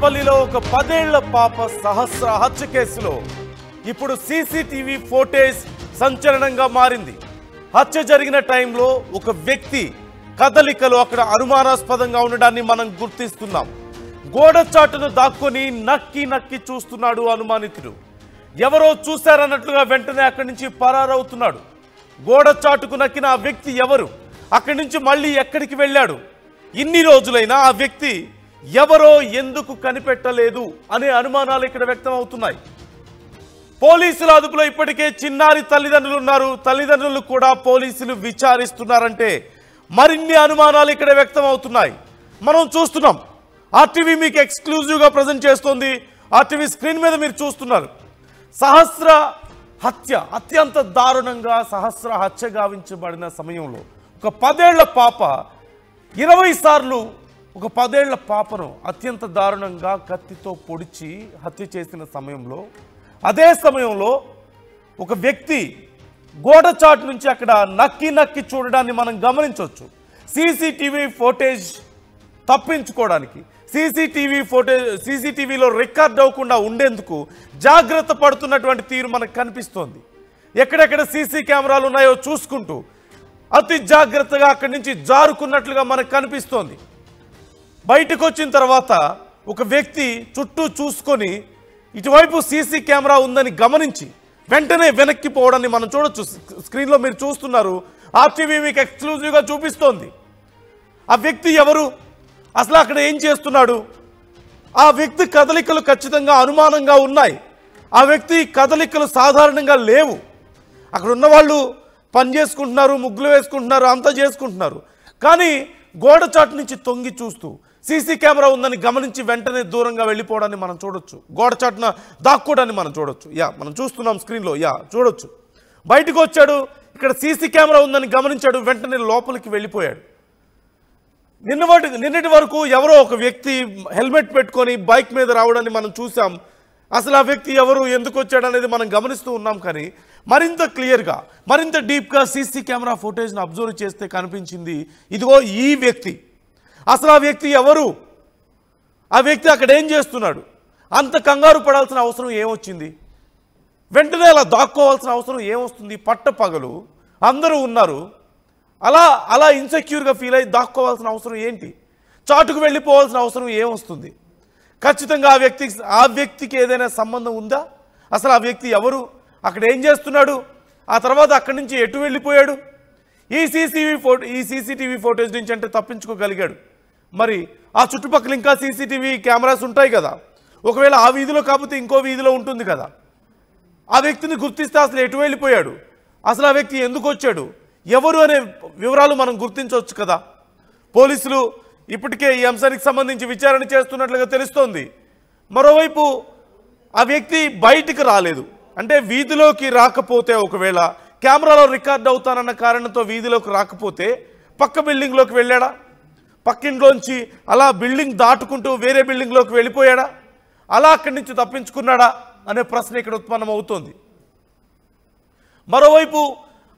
తాడేపల్లిలో ఒక 10 ఏళ్ల పాప సహస్ర హత్య కేసులో ఇప్పుడు సీసీటీవీ ఫుటేజ్ సంచలనంగా మారింది. హత్య జరిగిన టైంలో ఒక వ్యక్తి కదలికలు అక్కడ అనుమానాస్పదంగా ఉండడాన్ని మనం గుర్తిస్తున్నాం. గోడ చాటును దాక్కొని నక్కి చూస్తున్నాడు అనుమానితుడు. ఎవరో చూశారన్నట్లుగా వెంటనే అక్కడి నుంచి పరారవుతున్నాడు. గోడ చాటుకు నక్కిన ఆ వ్యక్తి ఎవరు, అక్కడి నుంచి మళ్ళీ ఎక్కడికి వెళ్ళాడు, ఇన్ని రోజులైనా ఆ వ్యక్తి ఎవరో ఎందుకు కనిపెట్టలేదు అనే అనుమానాలు ఇక్కడ వ్యక్తం అవుతున్నాయి. పోలీసుల అదుపులో ఇప్పటికే చిన్నారి తల్లిదండ్రులు ఉన్నారు. తల్లిదండ్రులు కూడా పోలీసులు విచారిస్తున్నారంటే మరిన్ని అనుమానాలు ఇక్కడ వ్యక్తం అవుతున్నాయి. మనం చూస్తున్నాం, ఆర్టీవీ మీకు ఎక్స్క్లూజివ్గా ప్రజెంట్ చేస్తోంది. ఆర్టీవీ స్క్రీన్ మీద మీరు చూస్తున్నారు. సహస్ర హత్య, అత్యంత దారుణంగా సహస్ర హత్య గావించబడిన సమయంలో ఒక 10 ఏళ్ల పాప 20 సార్లు ఒక 10 ఏళ్ల పాపను అత్యంత దారుణంగా కత్తితో పొడిచి హత్య చేసిన సమయంలో, అదే సమయంలో ఒక వ్యక్తి గోడ చాటు నుంచి అక్కడ నక్కి చూడడాన్ని మనం గమనించవచ్చు. సీసీటీవీ ఫుటేజ్ తప్పించుకోవడానికి, సీసీటీవీలో రికార్డ్ అవ్వకుండా ఉండేందుకు జాగ్రత్త పడుతున్నటువంటి తీరు మనకు కనిపిస్తోంది. ఎక్కడెక్కడ సీసీ కెమెరాలు ఉన్నాయో చూసుకుంటూ అతి జాగ్రత్తగా అక్కడి నుంచి జారుకున్నట్లుగా మనకు కనిపిస్తోంది. బయటకు వచ్చిన తర్వాత ఒక వ్యక్తి చుట్టూ చూసుకొని ఇటువైపు సీసీ కెమెరా ఉందని గమనించి వెంటనే వెనక్కి పోవడాన్ని మనం చూడొచ్చు. స్క్రీన్లో మీరు చూస్తున్నారు, ఆర్టీవీ మీకు ఎక్స్క్లూజివ్గా చూపిస్తోంది. ఆ వ్యక్తి ఎవరు, అసలు అక్కడ ఏం చేస్తున్నాడు, ఆ వ్యక్తి కదలికలు ఖచ్చితంగా అనుమానంగా ఉన్నాయి. ఆ వ్యక్తి కదలికలు సాధారణంగా లేవు. అక్కడ ఉన్నవాళ్ళు పని చేసుకుంటున్నారు, ముగ్గులు వేసుకుంటున్నారు, అంతా చేసుకుంటున్నారు. కానీ గోడ చాటు నుంచి తొంగి చూస్తూ సీసీ కెమెరా ఉందని గమనించి వెంటనే దూరంగా వెళ్ళిపోవడాన్ని మనం చూడొచ్చు. గోడ చాటున దాక్కోవడాన్ని మనం చూడొచ్చు. మనం చూస్తున్నాం స్క్రీన్లో. చూడొచ్చు. బయటకు ఇక్కడ సీసీ కెమెరా ఉందని గమనించాడు, వెంటనే లోపలికి వెళ్ళిపోయాడు. నిన్నటి వరకు ఎవరో ఒక వ్యక్తి హెల్మెట్ పెట్టుకొని బైక్ మీద రావడాన్ని మనం చూసాం. అసలు ఆ వ్యక్తి ఎవరు, ఎందుకు వచ్చాడు అనేది మనం గమనిస్తూ ఉన్నాం. కానీ మరింత క్లియర్గా, మరింత డీప్గా సీసీ కెమెరా ఫుటేజ్ను అబ్జర్వ్ చేస్తే కనిపించింది, ఇదిగో ఈ వ్యక్తి. అసలు ఆ వ్యక్తి ఎవరు, ఆ వ్యక్తి అక్కడ ఏం చేస్తున్నాడు, అంత కంగారు పడాల్సిన అవసరం ఏమొచ్చింది, వెంటనే అలా దాక్కోవాల్సిన అవసరం ఏమొస్తుంది, పట్టపగలు అందరూ ఉన్నారు, అలా ఇన్సెక్యూర్గా ఫీల్ అయ్యి దాక్కోవాల్సిన అవసరం ఏంటి, చాటుకు వెళ్ళిపోవాల్సిన అవసరం ఏమొస్తుంది. ఖచ్చితంగా ఆ వ్యక్తికి ఏదైనా సంబంధం ఉందా, అసలు ఆ వ్యక్తి ఎవరు, అక్కడ ఏం చేస్తున్నాడు, ఆ తర్వాత అక్కడి నుంచి ఎటు వెళ్ళిపోయాడు, ఈ సీసీటీవీ ఫుటేజ్ నుంచి అంటే తప్పించుకోగలిగాడు. మరి ఆ చుట్టుపక్కల ఇంకా సీసీటీవీ కెమెరాస్ ఉంటాయి కదా, ఒకవేళ ఆ వీధిలో కాకపోతే ఇంకో వీధిలో ఉంటుంది కదా, ఆ వ్యక్తిని గుర్తిస్తే అసలు ఎటు వెళ్ళిపోయాడు, అసలు ఆ వ్యక్తి ఎందుకు వచ్చాడు, ఎవరు అనే వివరాలు మనం గుర్తించవచ్చు కదా. పోలీసులు ఇప్పటికే ఈ అంశానికి సంబంధించి విచారణ చేస్తున్నట్లుగా తెలుస్తోంది. మరోవైపు ఆ వ్యక్తి బయటికి రాలేదు, అంటే వీధిలోకి రాకపోతే, ఒకవేళ కెమెరాలో రికార్డ్ అవుతానన్న కారణంతో వీధిలోకి రాకపోతే పక్క బిల్డింగ్లోకి వెళ్ళాడా, పక్కింట్లోంచి అలా బిల్డింగ్ దాటుకుంటూ వేరే బిల్డింగ్లోకి వెళ్ళిపోయాడా, అలా అక్కడి నుంచి తప్పించుకున్నాడా అనే ప్రశ్న ఇక్కడ ఉత్పన్నమవుతోంది. మరోవైపు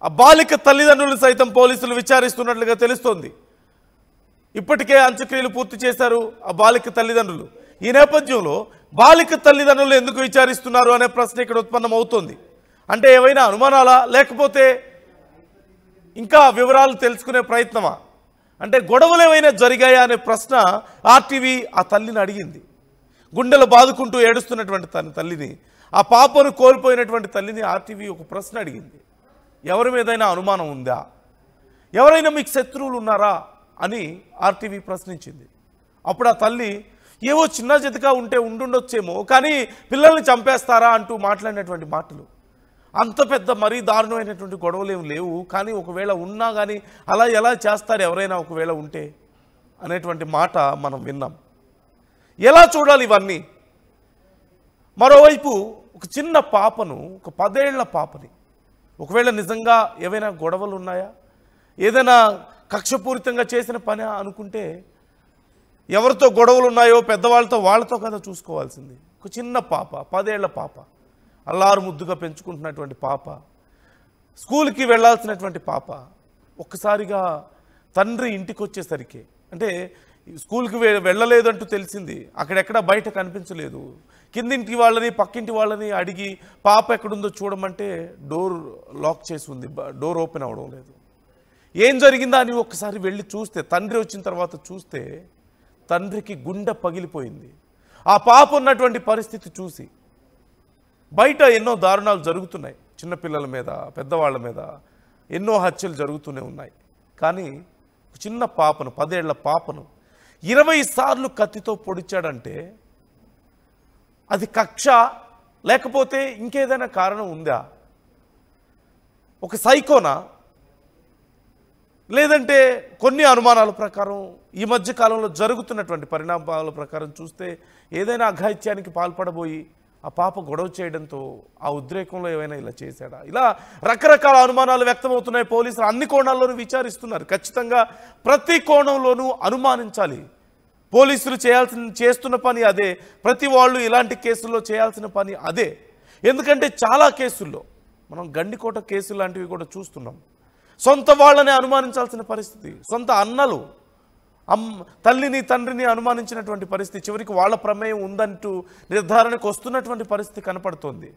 ఆ బాలిక తల్లిదండ్రులు సైతం పోలీసులు విచారిస్తున్నట్లుగా తెలుస్తోంది. ఇప్పటికే అంత్యక్రియలు పూర్తి చేశారు ఆ బాలిక తల్లిదండ్రులు. ఈ నేపథ్యంలో బాలిక తల్లిదండ్రులు ఎందుకు విచారిస్తున్నారు అనే ప్రశ్న ఇక్కడ ఉత్పన్నమవుతోంది. అంటే ఏవైనా అనుమానాలా, లేకపోతే ఇంకా వివరాలు తెలుసుకునే ప్రయత్నమా, అంటే గొడవలు ఏమైనా జరిగాయా అనే ప్రశ్న ఆర్టీవీ ఆ తల్లిని అడిగింది. గుండెలు బాదుకుంటూ ఏడుస్తున్నటువంటి తల్లిని, ఆ పాపను కోల్పోయినటువంటి తల్లిని ఆర్టీవీ ఒక ప్రశ్న అడిగింది. ఎవరి మీదైనా అనుమానం ఉందా, ఎవరైనా మీకు శత్రువులు ఉన్నారా అని ఆర్టీవీ ప్రశ్నించింది. అప్పుడు ఆ తల్లి ఏవో చిన్న జతగా ఉండుండొచ్చేమో, కానీ పిల్లల్ని చంపేస్తారా అంటూ మాట్లాడినటువంటి మాటలు, అంత పెద్ద మరీ దారుణమైనటువంటి గొడవలు ఏమి లేవు, కానీ ఒకవేళ ఉన్నా కానీ అలా ఎలా చేస్తారు ఎవరైనా ఒకవేళ ఉంటే అనేటువంటి మాట మనం విన్నాం. ఎలా చూడాలి ఇవన్నీ? మరోవైపు ఒక చిన్న పాపను, ఒక 10 ఏళ్ల పాపని, ఒకవేళ నిజంగా ఏవైనా గొడవలు ఉన్నాయా, ఏదైనా కక్షపూరితంగా చేసిన పని అనుకుంటే ఎవరితో గొడవలు ఉన్నాయో పెద్దవాళ్ళతో, వాళ్ళతో కదా చూసుకోవాల్సింది. ఒక చిన్న పాప, 10 ఏళ్ల పాప, అల్లారు ముద్దుగా పెంచుకుంటున్నటువంటి పాప, స్కూల్కి వెళ్ళాల్సినటువంటి పాప, ఒక్కసారిగా తండ్రి ఇంటికి వచ్చేసరికి, అంటే స్కూల్కి వెళ్ళలేదంటూ తెలిసింది, అక్కడెక్కడ బయట కనిపించలేదు. కిందింటి వాళ్ళని పక్కింటి వాళ్ళని అడిగి పాప ఎక్కడుందో చూడమంటే డోర్ లాక్ చేసి ఉంది, డోర్ ఓపెన్ అవ్వడం లేదు. ఏం జరిగిందా అని ఒక్కసారి వెళ్ళి చూస్తే, తండ్రి వచ్చిన తర్వాత చూస్తే తండ్రికి గుండె పగిలిపోయింది. ఆ పాప ఉన్నటువంటి పరిస్థితి చూసి. బయట ఎన్నో దారుణాలు జరుగుతున్నాయి, చిన్నపిల్లల మీద పెద్దవాళ్ళ మీద ఎన్నో హత్యలు జరుగుతూనే ఉన్నాయి. కానీ చిన్న పాపను, 10 ఏళ్ల పాపను 20 సార్లు కత్తితో పొడిచాడంటే అది కక్ష లేకపోతే ఇంకేదైనా కారణం ఉందా? ఒక సైకోనా? లేదంటే కొన్ని అనుమానాల ప్రకారం ఈ మధ్య కాలంలో జరుగుతున్నటువంటి పరిణామాల ప్రకారం చూస్తే ఏదైనా అఘాయిత్యానికి పాల్పడబోయి ఆ పాప గొడవ చేయడంతో ఆ ఉద్రేకంలో ఏమైనా ఇలా చేశాడా? ఇలా రకరకాల అనుమానాలు వ్యక్తమవుతున్నాయి. పోలీసులు అన్ని కోణాల్లోనూ విచారిస్తున్నారు. ఖచ్చితంగా ప్రతి కోణంలోనూ అనుమానించాలి. పోలీసులు చేస్తున్న పని అదే, ప్రతి వాళ్ళు ఇలాంటి కేసుల్లో చేయాల్సిన పని అదే. ఎందుకంటే చాలా కేసుల్లో మనం గండికోట కేసులు లాంటివి కూడా చూస్తున్నాం. సొంత వాళ్ళని అనుమానించాల్సిన పరిస్థితి, సొంత అన్నలు తల్లిని తండ్రిని అనుమానించినటువంటి పరిస్థితి, చివరికి వాళ్ళ ప్రమేయం ఉందంటూ నిర్ధారణకు వస్తున్నటువంటి పరిస్థితి కనపడుతోంది.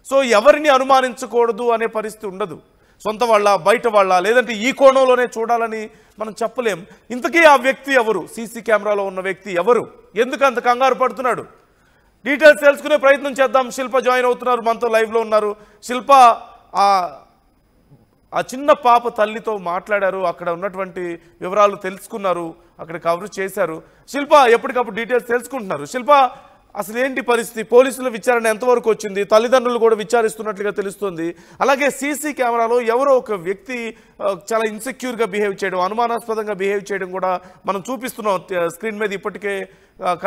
సో ఎవరిని అనుమానించకూడదు అనే పరిస్థితి ఉండదు. సొంత వాళ్ళ, బయట వాళ్ళ, లేదంటే ఈ కోణంలోనే చూడాలని మనం చెప్పలేం. ఇంతకీ ఆ వ్యక్తి ఎవరు? సీసీ కెమెరాలో ఉన్న వ్యక్తి ఎవరు? ఎందుకు అంత కంగారు పడుతున్నాడు? డీటెయిల్స్ తెలుసుకునే ప్రయత్నం చేద్దాం. శిల్ప జాయిన్ అవుతున్నారు, మనతో లైవ్లో ఉన్నారు. శిల్ప, ఆ చిన్న పాప తల్లితో మాట్లాడారు, అక్కడ ఉన్నటువంటి వివరాలు తెలుసుకున్నారు, అక్కడ కవర్ చేశారు. శిల్ప, ఎప్పటికప్పుడు డీటెయిల్స్ తెలుసుకుంటున్నారు. శిల్ప, అసలు ఏంటి పరిస్థితి? పోలీసుల విచారణ ఎంతవరకు వచ్చింది? తల్లిదండ్రులు కూడా విచారిస్తున్నట్లుగా తెలుస్తుంది. అలాగే సీసీ కెమెరాలో ఎవరో ఒక వ్యక్తి చాలా ఇన్సెక్యూర్గా బిహేవ్ చేయడం, అనుమానాస్పదంగా బిహేవ్ చేయడం కూడా మనం చూపిస్తున్నాం స్క్రీన్ మీద, ఇప్పటికే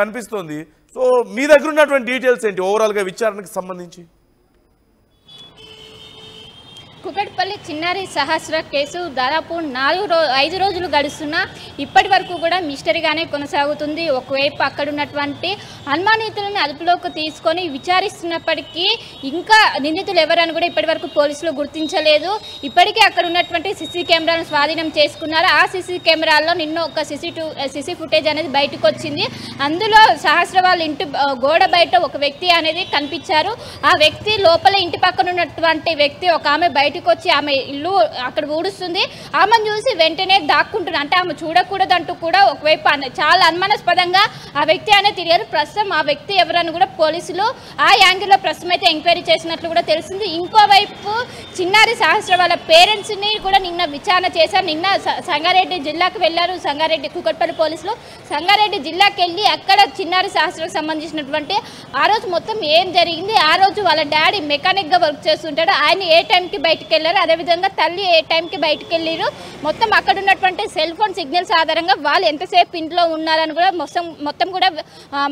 కనిపిస్తోంది. సో మీ దగ్గర ఉన్నటువంటి డీటెయిల్స్ ఏంటి ఓవరాల్గా విచారణకు సంబంధించి? కుకట్పల్లి చిన్నారి సహస్ర కేసు దాదాపు 5 రోజులు గడుస్తున్నా ఇప్పటి వరకు కూడా మిస్టరీగానే కొనసాగుతుంది. ఒకవైపు అక్కడ ఉన్నటువంటి అనుమానితులను అదుపులోకి తీసుకొని విచారిస్తున్నప్పటికీ ఇంకా నిందితులు ఎవరని కూడా ఇప్పటి వరకు పోలీసులు గుర్తించలేదు. ఇప్పటికే అక్కడ ఉన్నటువంటి సీసీ కెమెరాను స్వాధీనం చేసుకున్నారు. ఆ సీసీ కెమెరాల్లో నిన్న ఒక సీసీ ఫుటేజ్ అనేది బయటకు వచ్చింది. అందులో సహస్ర వాళ్ళ ఇంటి గోడ బయట ఒక వ్యక్తి అనేది కనిపించారు. ఆ వ్యక్తి లోపల ఇంటి పక్కన ఉన్నటువంటి వ్యక్తి, ఒక ఆమె బయటకు వచ్చి ఆమె ఇల్లు అక్కడ ఊడుస్తుంది. ఆమెను చూసి వెంటనే దాక్కుంటున్నారు. అంటే ఆమె చూడకూడదంటూ కూడా ఒకవైపు చాలా అనుమానాస్పదంగా ఆ వ్యక్తి అనేది తిరిగారు. ప్రస్తుతం ఆ వ్యక్తి ఎవరని కూడా పోలీసులు ఆ యాంగిల్లో ప్రస్తుతం అయితే ఎంక్వైరీ చేసినట్లు కూడా తెలిసింది. ఇంకోవైపు చిన్నారి సహస్ర వాళ్ళ పేరెంట్స్ని కూడా నిన్న విచారణ చేశారు. నిన్న సంగారెడ్డి జిల్లాకు వెళ్ళారు. సంగారెడ్డి కుకట్పల్లి పోలీసులు సంగారెడ్డి జిల్లాకి వెళ్ళి అక్కడ చిన్నారి సహస్రకు సంబంధించినటువంటి ఆ రోజు మొత్తం ఏం జరిగింది, ఆ రోజు వాళ్ళ డాడీ మెకానిక్గా వర్క్ చేస్తుంటాడు, ఆయన ఏ టైంకి బయటకు వెళ్ళారు, అదేవిధంగా తల్లి ఏ టైంకి బయటకు వెళ్ళారు, మొత్తం అక్కడ ఉన్నటువంటి సెల్ ఫోన్ సిగ్నల్స్ ఆధారంగా వాళ్ళు ఎంతసేపు ఇంట్లో ఉన్నారని కూడా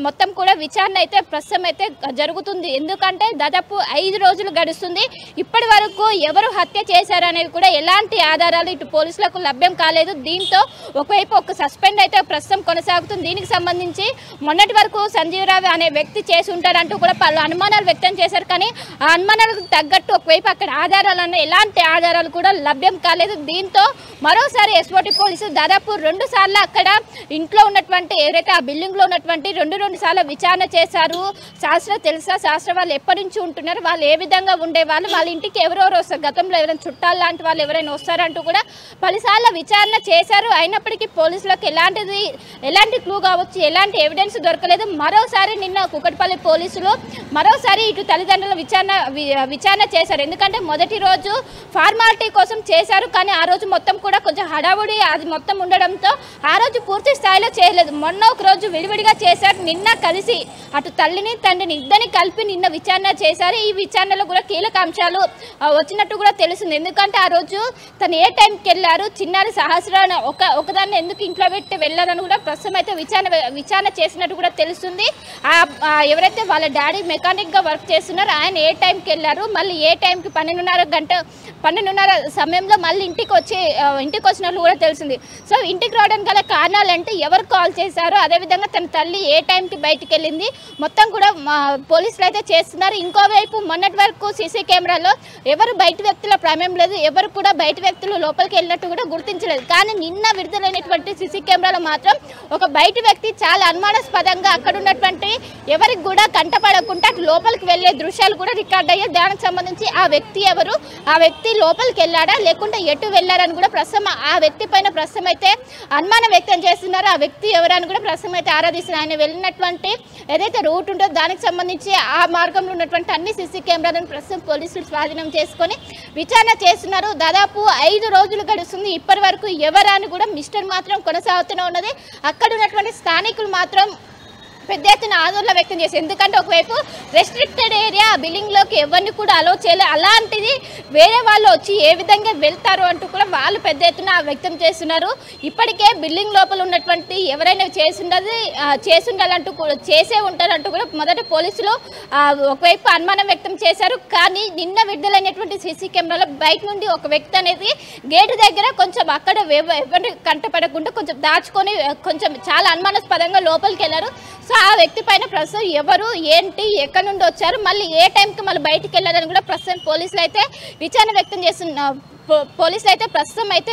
మొత్తం కూడా విచారణ అయితే ప్రస్తుతం అయితే జరుగుతుంది. ఎందుకంటే దాదాపు 5 రోజులు గడుస్తుంది. ఇప్పటి వరకు ఎవరు హత్య చేశారనేవి కూడా ఎలాంటి ఆధారాలు ఇటు పోలీసులకు లభ్యం కాలేదు. దీంతో ఒకవైపు ఒక సస్పెండ్ అయితే ప్రస్తుతం కొనసాగుతుంది. దీనికి సంబంధించి మొన్నటి వరకు సంజీవరావు అనే వ్యక్తి చేసి ఉంటారంటూ కూడా పలు అనుమానాలు వ్యక్తం చేశారు. కానీ ఆ అనుమానాలకు తగ్గట్టు ఒకవైపు అక్కడ ఆధారాలన్న ఎలాంటి ఆధారాలు కూడా లభ్యం కాలేదు. దీంతో మరోసారి ఎస్ఓటి పోలీసులు దాదాపు 2 సార్లు అక్కడ ఇంట్లో ఉన్నటువంటి ఎవరైతే ఆ బిల్డింగ్లో ఉన్నటువంటి 2 సార్లు విచారణ చేశారు. శాస్త్ర తెలుసా, శాస్త్ర వాళ్ళు ఎప్పటి నుంచి ఉంటున్నారు, వాళ్ళు ఏ విధంగా ఉండేవాళ్ళు, వాళ్ళ ఇంటికి ఎవరెవరు వస్తారు, గతంలో ఎవరైనా చుట్టాలు లాంటి వాళ్ళు ఎవరైనా వస్తారంటూ కూడా పలుసార్లు విచారణ చేశారు. అయినప్పటికీ పోలీసులకు ఎలాంటి క్లూ కావచ్చు, ఎలాంటి ఎవిడెన్స్ దొరకలేదు. మరోసారి నిన్న కుకట్పల్లి పోలీసులు మరోసారి ఇటు తల్లిదండ్రుల విచారణ చేశారు. ఎందుకంటే మొదటి రోజు ఫార్మాలిటీ కోసం చేశారు, కానీ ఆ రోజు మొత్తం కూడా కొంచెం హడావుడి అది మొత్తం ఉండడంతో ఆ రోజు పూర్తి స్థాయిలో చేయలేదు. మొన్న ఒక రోజు విడివిడిగా చేశారు. నిన్న కలిసి అటు తల్లిని తండ్రిని ఇద్దరిని కలిపి నిన్న విచారణ చేశారు. ఈ విచారణలో కూడా కీలక అంశాలు వచ్చినట్టు కూడా తెలుస్తుంది. ఎందుకంటే ఆ రోజు తను ఏ టైంకి వెళ్ళారు, చిన్నారి సహస్రాన్ని ఒకదాన్ని ఎందుకు ఇంట్లో పెట్టి వెళ్ళారని కూడా ప్రస్తుతం అయితే విచారణ చేసినట్టు కూడా తెలుస్తుంది. ఎవరైతే వాళ్ళ డాడీ మెకానిక్గా వర్క్ చేస్తున్నారో ఆయన ఏ టైంకి వెళ్ళారు, మళ్ళీ ఏ టైంకి 12:30 సమయంలో మళ్ళీ ఇంటికి వచ్చినట్లు కూడా తెలిసింది. సో ఇంటికి రావడానికి గల కారణాలు అంటే ఎవరు కాల్ చేశారు, అదేవిధంగా తన తల్లి ఏ టైంకి బయటికి బయటికి వెళ్ళింది. మొత్తం కూడా పోలీసులు అయితే చేస్తున్నారు. ఇంకోవైపు మొన్నటి వరకు సీసీ కెమెరాలో ఎవరు బయట వ్యక్తుల ప్రమేయం లేదు, ఎవరు కూడా బయట వ్యక్తులు లోపలికి వెళ్ళినట్టు కూడా గుర్తించలేదు. కానీ నిన్న విడుదలైనటువంటి సీసీ కెమెరాలో మాత్రం ఒక బయట వ్యక్తి చాలా అనుమానాస్పదంగా అక్కడ ఉన్నటువంటి ఎవరికి కూడా కంటపడకుండా అటు లోపలికి వెళ్ళే దృశ్యాలు కూడా రికార్డ్ అయ్యాయి. దానికి సంబంధించి ఆ వ్యక్తి ఎవరు, ఆ వ్యక్తి లోపలికి వెళ్ళాడా లేకుంటే ఎటు వెళ్ళారని కూడా ప్రస్తుతం ఆ వ్యక్తి పైన ప్రస్తుతం అయితే అనుమానం వ్యక్తం చేస్తున్నారు. ఆ వ్యక్తి ఎవరని కూడా ప్రస్తుతం అయితే ఆరాధిస్తున్నారు. ఆయన వెళ్ళినటువంటి ఏదైతే రూట్ ఉంటుందో దానికి సంబంధించి ఆ మార్గంలో ఉన్నటువంటి అన్ని సీసీ కెమెరాలను ప్రస్తుతం పోలీసులు స్వాధీనం చేసుకొని విచారణ చేస్తున్నారు. దాదాపు 5 రోజులు గడుస్తుంది. ఇప్పటి వరకు ఎవరని కూడా మిస్టర్ మాత్రం కొనసాగుతూనే ఉన్నది. అక్కడ ఉన్నటువంటి స్థానికులు మాత్రం పెద్ద ఎత్తున ఆందోళన వ్యక్తం చేశారు. ఎందుకంటే ఒకవైపు రెస్ట్రిక్టెడ్ ఏరియా బిల్డింగ్లోకి ఎవరిని కూడా అలో చేయలేదు, అలాంటిది వేరే వాళ్ళు వచ్చి ఏ విధంగా వెళ్తారు అంటూ కూడా వాళ్ళు పెద్ద ఎత్తున వ్యక్తం చేస్తున్నారు. ఇప్పటికే బిల్డింగ్ లోపల ఉన్నటువంటి ఎవరైనా చేసిండాలంటూ కూడా చేసే ఉంటారంటూ కూడా మొదట పోలీసులు ఒకవైపు అనుమానం వ్యక్తం చేశారు. కానీ నిన్న విడుదలైనటువంటి సీసీ కెమెరాలో బయట నుండి ఒక వ్యక్తి అనేది గేటు దగ్గర కొంచెం అక్కడ ఎవరిని కంటపడకుండా కొంచెం దాచుకొని కొంచెం చాలా అనుమానాస్పదంగా లోపలికి వెళ్ళారు. సో ఆ వ్యక్తి పైన ప్రస్తుతం ఎవరు ఏంటి ఎక్కడి నుండి వచ్చారు మళ్ళీ ఏ టైంకి మళ్ళీ బయటికి వెళ్ళారని కూడా ప్రస్తుతం పోలీసులు అయితే విచారణ వ్యక్తం చేస్తున్నారు. పోలీసులు అయితే ప్రస్తుతం అయితే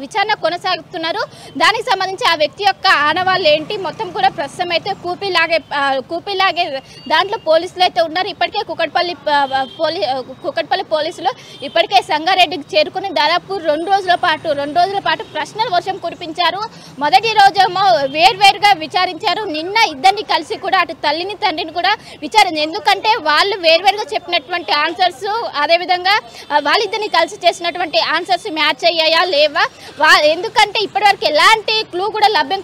విచారణ కొనసాగుతున్నారు. దానికి సంబంధించి ఆ వ్యక్తి యొక్క ఆనవాళ్ళు ఏంటి మొత్తం కూడా ప్రస్తుతం అయితే కూపీలాగే దాంట్లో పోలీసులు అయితే ఉన్నారు. ఇప్పటికే కుకట్పల్లి పోలీసులు ఇప్పటికే సంగారెడ్డికి చేరుకుని దాదాపు 2 రోజుల పాటు ప్రశ్నల వర్షం కురిపించారు. మొదటి రోజేమో వేర్వేరుగా విచారించారు. నిన్న ఇద్దరిని కలిసి కూడా అటు తల్లిని తండ్రిని కూడా విచారించారు. ఎందుకంటే వాళ్ళు వేర్వేరుగా చెప్పినటువంటి ఆన్సర్స్ అదేవిధంగా వాళ్ళిద్దరిని కలిసి చేసినటువంటి ఆన్సర్స్ మ్యాచ్ అయ్యాయా లేవా, ఎందుకంటే ఇప్పటివరకు ఎలాంటి క్లూ కూడా లభ్యం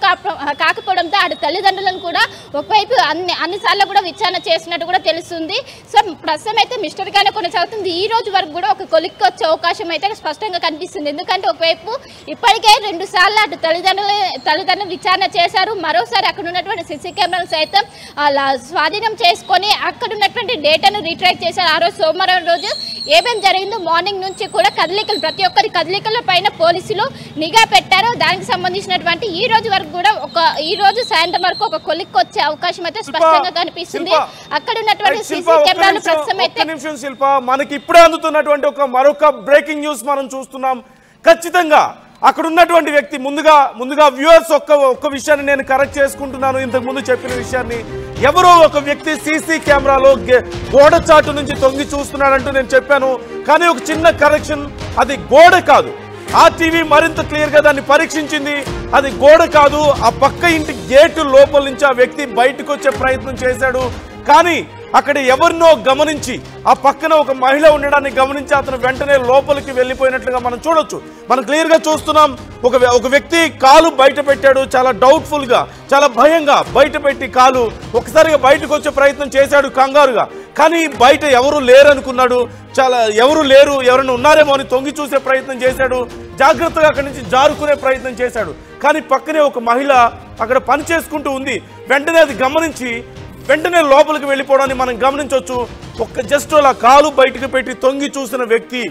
కాకపోవడంతో అటు తల్లిదండ్రులను కూడా ఒకవైపు అన్నిసార్లు కూడా విచారణ చేసినట్టు కూడా తెలుస్తుంది. సో ప్రస్తుతం అయితే మిస్టరీగానే కొనసాగుతుంది. ఈ రోజు వరకు కూడా ఒక కొలిక్కి వచ్చే అవకాశం అయితే స్పష్టంగా కనిపిస్తుంది. ఎందుకంటే ఒకవైపు ఇప్పటికే 2 సార్లు అటు తల్లిదండ్రులు విచారణ చేశారు. మరోసారి అక్కడ ఉన్నటువంటి సీసీ కెమెరాలు సైతం స్వాధీనం చేసుకొని అక్కడ ఉన్నటువంటి డేటాను రీట్రాక్ చేశారు. ఆ రోజు సోమవారం రోజు ఏమేం జరిగిందో మార్నింగ్ నుంచి కూడా ప్రతి ఒక్కరి కదలికల పైన పోలీసులు నిఘా పెట్టారు. దానికి సంబంధించినటువంటి ఈ రోజు వరకు కూడా ఈ రోజు సాయంత్రం వరకు ఒక కొలిక్కి వచ్చే అవకాశం అయితే స్పష్టంగా కనిపిస్తుంది. అక్కడ ఉన్నటువంటి సీసీ కెమెరాలు ప్రస్తుతం అయితే శిల్ప మనకి ఇప్పుడే అందుతున్నటువంటి మరొక బ్రేకింగ్ న్యూస్ మనం చూస్తున్నాం. ఖచ్చితంగా అక్కడ ఉన్నటువంటి వ్యక్తి ముందుగా వ్యూవర్స్ ఒక్క విషయాన్ని నేను కరెక్ట్ చేసుకుంటున్నాను. ఇంతకు ముందు చెప్పిన విషయాన్ని ఎవరో ఒక వ్యక్తి సీసీ కెమెరాలో గోడ చాటు నుంచి తొంగి చూస్తున్నాడంటూ నేను చెప్పాను. కానీ ఒక చిన్న కరెక్షన్, అది గోడ కాదు. ఆ టీవీ మరింత క్లియర్ గా దాన్ని పరీక్షించింది. అది గోడ కాదు, ఆ పక్క ఇంటి గేటు లోపల నుంచి ఆ వ్యక్తి బయటకు వచ్చే ప్రయత్నం చేశాడు. కానీ అక్కడ ఎవరినో గమనించి ఆ పక్కన ఒక మహిళ ఉండడాన్ని గమనించి అతను వెంటనే లోపలికి వెళ్ళిపోయినట్లుగా మనం చూడొచ్చు. మనం క్లియర్ గా చూస్తున్నాం. ఒక వ్యక్తి కాలు బయట పెట్టాడు, చాలా డౌట్ఫుల్ గా, చాలా భయంగా బయట పెట్టి కాలు ఒకసారిగా బయటకు వచ్చే ప్రయత్నం చేశాడు కంగారుగా. కానీ బయట ఎవరు లేరనుకున్నాడు. ఎవరు లేరు, ఎవరైనా ఉన్నారేమో అని తొంగి చూసే ప్రయత్నం చేశాడు. జాగ్రత్తగా అక్కడి నుంచి జారుకునే ప్రయత్నం చేశాడు. కానీ పక్కనే ఒక మహిళ అక్కడ పని చేసుకుంటూ ఉంది. వెంటనే అది గమనించి వెంటనే లోపలికి వెళ్ళిపోవడాన్ని మనం గమనించవచ్చు. జస్ట్ అలా కాలు బయటకు పెట్టి తొంగి చూసిన వ్యక్తి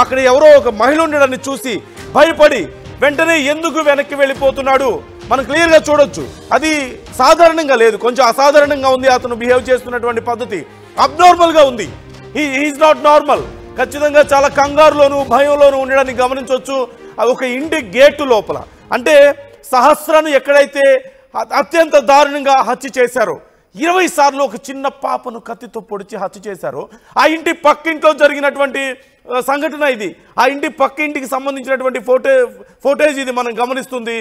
అక్కడ ఎవరో ఒక మహిళ ఉండడాన్ని చూసి భయపడి వెంటనే ఎందుకు వెనక్కి వెళ్ళిపోతున్నాడు మనం క్లియర్ గా చూడొచ్చు. అది సాధారణంగా లేదు, కొంచెం అసాధారణంగా ఉంది. అతను బిహేవ్ చేస్తున్నటువంటి పద్ధతి అబ్నార్మల్ గా ఉంది. He is not normal. ఖచ్చితంగా చాలా కంగారులోను భయంలోను ఉండడాన్ని గమనించవచ్చు. ఒక ఇంటి గేటు లోపల అంటే సహస్రాన్ని ఎక్కడైతే అత్యంత దారుణంగా హత్య చేశారో 20 సార్లు ఒక చిన్న పాపను కత్తితో పొడిచి హత్య చేశారు. ఆ ఇంటి పక్కింట్లో జరిగినటువంటి సంఘటన ఇది. ఆ ఇంటి పక్కింటికి సంబంధించినటువంటి ఫోటేజ్ ఇది మనం గమనిస్తుంది.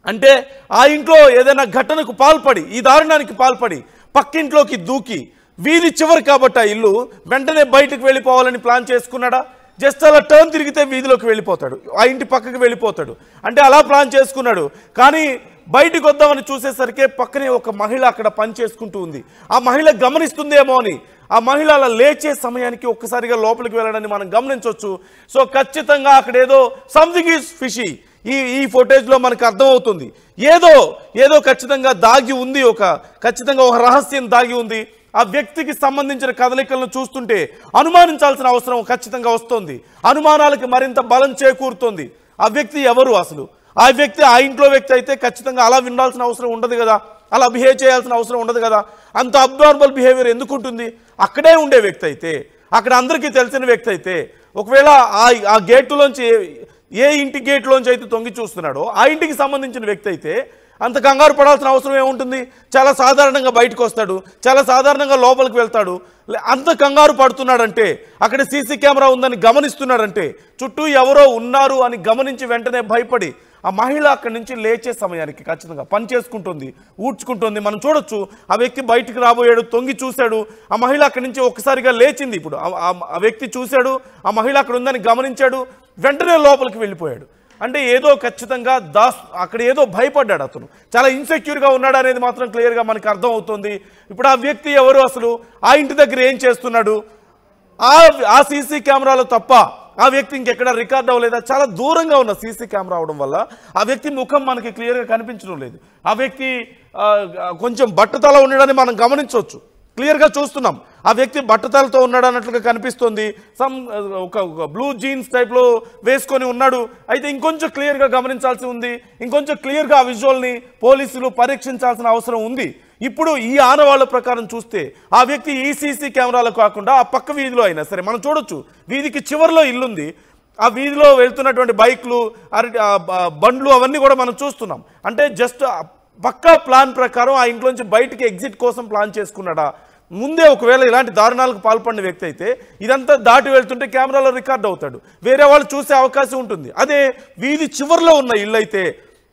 అంటే ఆ ఇంట్లో ఏదైనా ఘటనకు పాల్పడి, ఈ దారుణానికి పాల్పడి పక్కింట్లోకి దూకి వీధి చివరి కాబట్టి ఆ ఇల్లు వెంటనే బయటకు వెళ్ళిపోవాలని ప్లాన్ చేసుకున్నాడా? జస్ట్ అలా టర్న్ తిరిగితే వీధిలోకి వెళ్ళిపోతాడు, ఆ ఇంటి పక్కకి వెళ్ళిపోతాడు. అంటే అలా ప్లాన్ చేసుకున్నాడు. కానీ బయటకు వద్దామని చూసేసరికి పక్కనే ఒక మహిళ అక్కడ పని చేసుకుంటూ ఉంది. ఆ మహిళ గమనిస్తుందేమో అని ఆ మహిళ అలా లేచే సమయానికి ఒక్కసారిగా లోపలికి వెళ్ళడాన్ని మనం గమనించవచ్చు. సో ఖచ్చితంగా అక్కడ ఏదో సంథింగ్ ఈజ్ ఫిషీ ఈ ఫోటేజ్లో మనకు అర్థమవుతుంది. ఏదో ఖచ్చితంగా దాగి ఉంది, ఖచ్చితంగా ఒక రహస్యం దాగి ఉంది. ఆ వ్యక్తికి సంబంధించిన కదలికలను చూస్తుంటే అనుమానించాల్సిన అవసరం ఖచ్చితంగా వస్తుంది. అనుమానాలకు మరింత బలం చేకూరుతోంది. ఆ వ్యక్తి ఎవరు అసలు? ఆ ఇంట్లో వ్యక్తి అయితే ఖచ్చితంగా అలా వినాల్సిన అవసరం ఉండదు కదా. అలా బిహేవ్ చేయాల్సిన అవసరం ఉండదు కదా. అంత అబ్నార్మల్ బిహేవియర్ ఎందుకు ఉంటుంది? అక్కడే ఉండే వ్యక్తి అయితే, అక్కడ అందరికీ తెలిసిన వ్యక్తి అయితే, ఒకవేళ ఆ గేట్లోంచి ఏ ఇంటి గేట్లోంచి అయితే తొంగి చూస్తున్నాడో ఆ ఇంటికి సంబంధించిన వ్యక్తి అయితే అంత కంగారు పడాల్సిన అవసరం ఏముంటుంది? చాలా సాధారణంగా బయటకు వస్తాడు, చాలా సాధారణంగా లోపలికి వెళ్తాడు. అంత కంగారు పడుతున్నాడంటే, అక్కడ సీసీ కెమెరా ఉందని గమనిస్తున్నాడంటే, చుట్టూ ఎవరో ఉన్నారు అని గమనించి వెంటనే భయపడి ఆ మహిళ అక్కడి నుంచి లేచే సమయానికి ఖచ్చితంగా పని చేసుకుంటుంది, ఊడ్చుకుంటుంది. మనం చూడొచ్చు, ఆ వ్యక్తి బయటికి రాబోయాడు, తొంగి చూశాడు, ఆ మహిళ అక్కడి నుంచి ఒక్కసారిగా లేచింది. ఇప్పుడు ఆ వ్యక్తి చూశాడు, ఆ మహిళ అక్కడ ఉందని గమనించాడు, వెంటనే లోపలికి వెళ్ళిపోయాడు. అంటే ఏదో ఖచ్చితంగా అక్కడ ఏదో భయపడ్డాడు, అతను చాలా ఇన్సెక్యూర్గా ఉన్నాడు అనేది మాత్రం క్లియర్గా మనకు అర్థం అవుతుంది. ఇప్పుడు ఆ వ్యక్తి ఎవరు, అసలు ఆ ఇంటి దగ్గర ఏం చేస్తున్నాడు, ఆ సీసీ కెమెరాలో తప్ప ఆ వ్యక్తి ఇంకెక్కడ రికార్డ్ అవ్వలేదా? చాలా దూరంగా ఉన్న సీసీ కెమెరా అవడం వల్ల ఆ వ్యక్తి ముఖం మనకి క్లియర్గా కనిపించడం లేదు. ఆ వ్యక్తి కొంచెం బట్టతల ఉండడాన్ని మనం గమనించవచ్చు, క్లియర్గా చూస్తున్నాం. ఆ వ్యక్తి బట్టతలతో ఉన్నాడు అన్నట్లుగా కనిపిస్తుంది. ఒక బ్లూ జీన్స్ టైప్లో వేసుకొని ఉన్నాడు. అయితే ఇంకొంచెం క్లియర్గా గమనించాల్సి ఉంది, ఇంకొంచెం క్లియర్గా ఆ విజువల్ని పోలీసులు పరీక్షించాల్సిన అవసరం ఉంది. ఇప్పుడు ఈ ఆనవాళ్ల ప్రకారం చూస్తే ఆ వ్యక్తి ఈ సీసీ కెమెరాలో కాకుండా ఆ పక్క వీధిలో అయినా సరే మనం చూడొచ్చు, వీధికి చివరిలో ఇల్లుంది, ఆ వీధిలో వెళ్తున్నటువంటి బైక్లు, బండ్లు అవన్నీ కూడా మనం చూస్తున్నాం. అంటే జస్ట్ పక్కా ప్లాన్ ప్రకారం ఆ ఇంట్లోంచి బయటికి ఎగ్జిట్ కోసం ప్లాన్ చేసుకున్నాడా? ముందే ఒకవేళ ఇలాంటి దారుణాలకు పాల్పడిన వ్యక్తి అయితే ఇదంతా దాటి వెళ్తుంటే కెమెరాలో రికార్డ్ అవుతాడు, వేరే వాళ్ళు చూసే అవకాశం ఉంటుంది. అదే వీధి చివరిలో ఉన్న ఇల్లు అయితే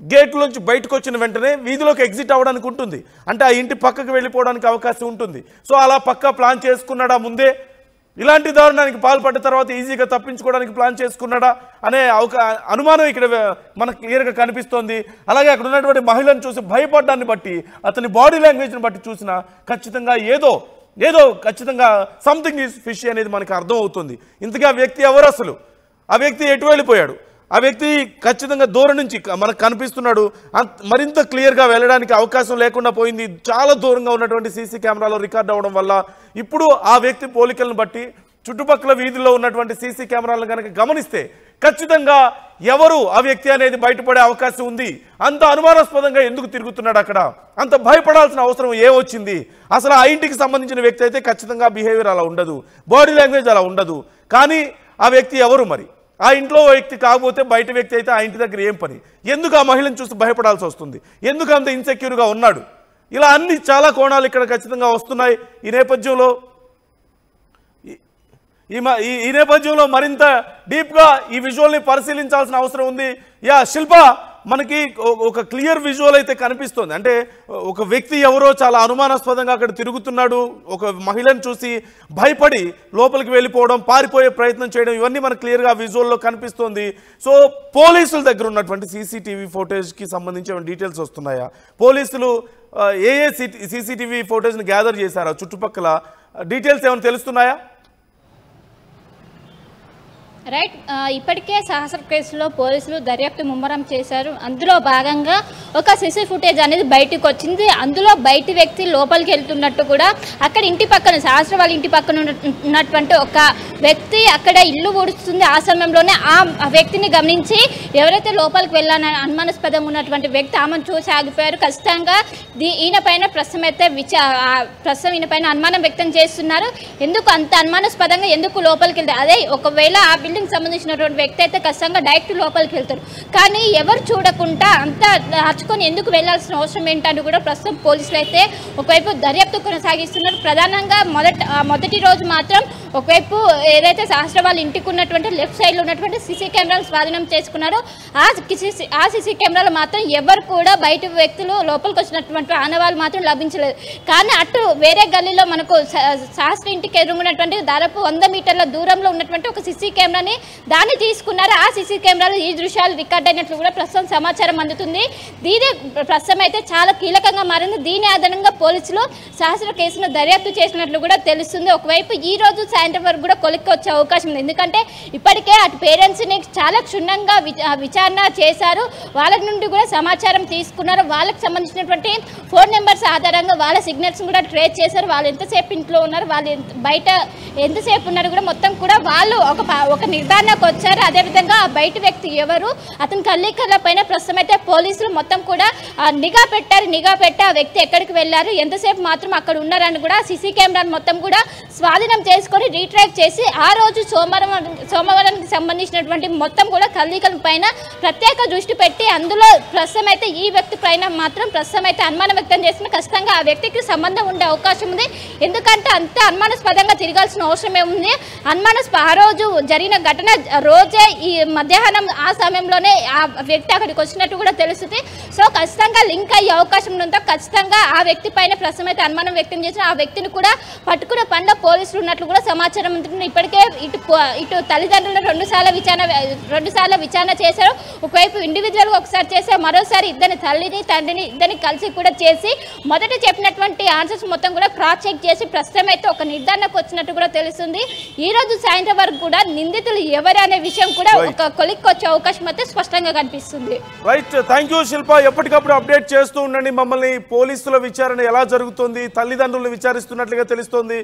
గేట్లోంచి బయటకు వచ్చిన వెంటనే వీధిలోకి ఎగ్జిట్ అవ్వడానికి ఉంటుంది, అంటే ఆ ఇంటి పక్కకు వెళ్ళిపోవడానికి అవకాశం ఉంటుంది. సో అలా పక్కా ప్లాన్ చేసుకున్నాడా ముందే? ఇలాంటి దారుణానికి పాల్పడ్డ తర్వాత ఈజీగా తప్పించుకోవడానికి ప్లాన్ చేసుకున్నాడా అనే అనుమానం ఇక్కడ మనకు క్లియర్గా కనిపిస్తోంది. అలాగే అక్కడ ఉన్నటువంటి మహిళను చూసి భయపడ్డాన్ని బట్టి, అతని బాడీ లాంగ్వేజ్ని బట్టి చూసినా ఖచ్చితంగా ఏదో ఖచ్చితంగా సంథింగ్ ఈజ్ ఫిష్ అనేది మనకు అర్థం అవుతుంది. ఇంతకీ ఆ వ్యక్తి ఎవరు, అసలు ఆ వ్యక్తి ఎటు వెళ్ళిపోయాడు? ఆ వ్యక్తి ఖచ్చితంగా దూరం నుంచి మనకు కనిపిస్తున్నాడు, మరింత క్లియర్గా వెళ్ళడానికి అవకాశం లేకుండా పోయింది. చాలా దూరంగా ఉన్నటువంటి సీసీ కెమెరాలో రికార్డ్ అవ్వడం వల్ల ఇప్పుడు ఆ వ్యక్తి పోలికలను బట్టి చుట్టుపక్కల వీధుల్లో ఉన్నటువంటి సీసీ కెమెరాలను కనుక గమనిస్తే ఖచ్చితంగా ఎవరు ఆ వ్యక్తి అనేది బయటపడే అవకాశం ఉంది. అంత అనుమానాస్పదంగా ఎందుకు తిరుగుతున్నాడు అక్కడ? అంత భయపడాల్సిన అవసరం ఏమొచ్చింది? అసలు ఆ ఇంటికి సంబంధించిన వ్యక్తి అయితే ఖచ్చితంగా బిహేవియర్ అలా ఉండదు, బాడీ లాంగ్వేజ్ అలా ఉండదు. కానీ ఆ వ్యక్తి ఎవరు మరి? ఆ ఇంట్లో వ్యక్తి కాకపోతే బయట వ్యక్తి అయితే ఆ ఇంటి దగ్గర ఏం పని? ఎందుకు ఆ మహిళను చూసి భయపడాల్సి వస్తుంది? ఎందుకు అంత ఇన్సెక్యూర్గా ఉన్నాడు? ఇలా అన్ని చాలా కోణాలు ఇక్కడ ఖచ్చితంగా వస్తున్నాయి. ఈ నేపథ్యంలో మరింత డీప్గా ఈ విజువల్ని పరిశీలించాల్సిన అవసరం ఉంది. శిల్ప, మనకి ఒక క్లియర్ విజువల్ అయితే కనిపిస్తుంది. అంటే ఒక వ్యక్తి ఎవరో చాలా అనుమానాస్పదంగా అక్కడ తిరుగుతున్నాడు, ఒక మహిళను చూసి భయపడి లోపలికి వెళ్ళిపోవడం, పారిపోయే ప్రయత్నం చేయడం, ఇవన్నీ మనకు క్లియర్గా విజువల్లో కనిపిస్తోంది. సో పోలీసుల దగ్గర ఉన్నటువంటి సీసీటీవీ ఫోటేజ్కి సంబంధించిన డీటెయిల్స్ వస్తున్నాయా? పోలీసులు ఏ సీసీటీవీ ఫోటేజ్ని గ్యాదర్ చేశారా? చుట్టుపక్కల డీటెయిల్స్ ఏమైనా తెలుస్తున్నాయా? రైట్, ఇప్పటికే సహస్ర కేసులో పోలీసులు దర్యాప్తు ముమ్మరం చేశారు. అందులో భాగంగా ఒక సీసీ ఫుటేజ్ అనేది బయటకు వచ్చింది. అందులో బయటి వ్యక్తి లోపలికి వెళ్తున్నట్టు కూడా అక్కడ ఇంటి పక్కన సహస్ర వాళ్ళ ఇంటి పక్కన ఉన్నటువంటి ఒక వ్యక్తి అక్కడ ఇల్లు ఊడుస్తుంది. ఆ సమయంలోనే ఆ వ్యక్తిని గమనించి ఎవరైతే లోపలికి వెళ్ళాలని అనుమానాస్పదంగా ఉన్నటువంటి వ్యక్తి ఆమెను చూసి ఆగిపోయారు. ఖచ్చితంగా ఈయన పైన ప్రస్తుతం ఈయన పైన అనుమానం వ్యక్తం చేస్తున్నారు. ఎందుకు అంత అనుమానాస్పదంగా ఎందుకు లోపలికి వెళ్తారు? అదే ఒకవేళ ఆ బిల్డింగ్ సంబంధించినటువంటి వ్యక్తి అయితే ఖచ్చితంగా డైరెక్ట్ లోపలికి వెళ్తారు. కానీ ఎవరు చూడకుండా అంతా అర్చుకొని ఎందుకు వెళ్లాల్సిన అవసరం ఏంటని కూడా ప్రస్తుతం పోలీసులు అయితే ఒకవైపు దర్యాప్తు కొనసాగిస్తున్నారు. ప్రధానంగా మొదటి రోజు మాత్రం ఒకవైపు ఏదైతే సహస్ర వాళ్ళ ఇంటికి ఉన్నటువంటి లెఫ్ట్ సైడ్లో ఉన్నటువంటి సీసీ కెమెరాలు స్వాధీనం చేసుకున్నారో ఆ సీసీ కెమెరాలు మాత్రం ఎవరు కూడా బయట వ్యక్తులు లోపలికి వచ్చినటువంటి ఆనవాళ్ళు మాత్రం లభించలేదు. కానీ అటు వేరే గల్లీలో మనకు సహస్ర ఇంటికి ఎదురున్నటువంటి దాదాపు 100 మీటర్ల దూరంలో ఉన్నటువంటి ఒక సీసీ కెమెరాని దాన్ని తీసుకున్నారు. ఆ సీసీ కెమెరాలు ఈ దృశ్యాలు రికార్డ్ అయినట్లు కూడా ప్రస్తుతం సమాచారం అందుతుంది. దీని ప్రస్తుతం అయితే చాలా కీలకంగా మారింది. దీని ఆధారంగా పోలీసులు సహస్ర కేసును దర్యాప్తు చేసినట్లు కూడా తెలుస్తుంది. ఒకవైపు ఈ రోజు సాయంత్రం వరకు కూడా కొలిక్కి వచ్చే అవకాశం ఉంది. ఎందుకంటే ఇప్పటికే అటు పేరెంట్స్ని చాలా క్షుణ్ణంగా విచారణ చేశారు, వాళ్ళ నుండి కూడా సమాచారం తీసుకున్నారు, వాళ్ళకి సంబంధించినటువంటి ఫోన్ నెంబర్స్ ఆధారంగా వాళ్ళ సిగ్నల్స్ కూడా ట్రేస్ చేశారు, వాళ్ళు ఎంతసేపు ఇంట్లో ఉన్నారు, వాళ్ళు బయట ఎంతసేపు ఉన్నారు కూడా మొత్తం కూడా వాళ్ళు ఒక నిర్ధారణకు వచ్చారు. అదేవిధంగా ఆ బయట వ్యక్తి ఎవరు, అతని కల్లికల పైన ప్రస్తుతం అయితే పోలీసులు మొత్తం కూడా నిఘా పెట్టి ఆ వ్యక్తి ఎక్కడికి వెళ్ళారు, ఎంతసేపు మాత్రం అక్కడ ఉన్నారని కూడా సీసీ కెమెరాను మొత్తం కూడా స్వాధీనం చేసుకొని రీట్రాక్ చేసి ఆ రోజు సోమవారానికి సంబంధించినటువంటి మొత్తం కూడా కల్లికల పైన ప్రత్యేక దృష్టి పెట్టి అందులో ప్రస్తుతం అయితే ఈ వ్యక్తి పైన మాత్రం ప్రస్తుతం అయితే అనుమానం వ్యక్తం చేస్తున్న ఖచ్చితంగా ఆ వ్యక్తికి సంబంధం ఉండే అవకాశం ఉంది. ఎందుకంటే అంత అనుమానాస్పదంగా తిరగాల్సిన అవసరం ఏముంది, ఆ రోజు జరిగిన ఘటన రోజే ఈ మధ్యాహ్నం ఆ సమయంలోనే ఆ వ్యక్తి అక్కడికి వచ్చినట్టు కూడా తెలుస్తుంది. సో ఖచ్చితంగా లింక్ అయ్యే అవకాశం ఉందో ఖచ్చితంగా ఆ వ్యక్తి పైన ప్రస్తుతం అయితే అనుమానం వ్యక్తం చేసిన ఆ వ్యక్తిని కూడా పట్టుకునే పనిలో పోలీసులు ఉన్నట్లు కూడా సమాచారం ఉంటుంది. ఇప్పటికే ఇటు తల్లిదండ్రులు రెండు సార్లు విచారణ చేశారు. ఒకవైపు ఇండివిజువల్గా ఒకసారి చేశారు, మరోసారి ఇద్దరిని తండ్రిని ఇద్దరిని కలిసి కూడా చేసి మొదట చెప్పినటువంటి ఆన్సర్స్ మొత్తం కూడా క్రాస్ చెక్ చేసి ప్రస్తుతం అయితే ఒక నిర్ధారణకు వచ్చినట్టు కూడా తెలుస్తుంది. ఈ రోజు సాయంత్రం వరకు కూడా నిందితులు ఎవరు అనే విషయం కూడా ఒక కొలిక్కి వచ్చే అవకాశం అయితే స్పష్టంగా కనిపిస్తుంది. రైట్, థ్యాంక్ యూ శిల్ప. ఎప్పటికప్పుడు అప్డేట్ చేస్తూ ఉండండి మమ్మల్ని. పోలీసుల విచారణ ఎలా జరుగుతుంది, తల్లిదండ్రులు విచారిస్తున్నట్లుగా తెలుస్తోంది,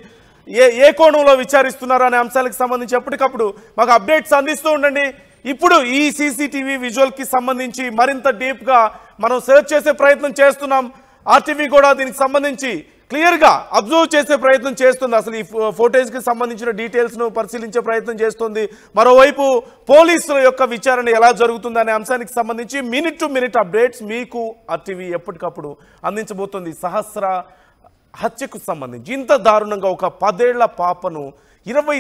ఏ కోణంలో విచారిస్తున్నారు అనే అంశాలకు సంబంధించి ఎప్పటికప్పుడు మాకు అప్డేట్స్ అందిస్తూ ఉండండి. ఇప్పుడు ఈ సీసీటీవీ విజువల్కి సంబంధించి మరింత డీప్గా మనం సెర్చ్ చేసే ప్రయత్నం చేస్తున్నాం. ఆర్టీవీ కూడా దీనికి సంబంధించి క్లియర్గా అబ్జర్వ్ చేసే ప్రయత్నం చేస్తుంది. అసలు ఈ ఫోటేజ్కి సంబంధించిన డీటెయిల్స్ను పరిశీలించే ప్రయత్నం చేస్తుంది. మరోవైపు పోలీసుల యొక్క విచారణ ఎలా జరుగుతుంది అనే అంశానికి సంబంధించి మినిట్ టు మినిట్ అప్డేట్స్ మీకు ఆర్టీవీ ఎప్పటికప్పుడు అందించబోతుంది. సహస్ర హత్యకు సంబంధించి ఇంత దారుణంగా ఒక 10 ఏళ్ల పాపను 20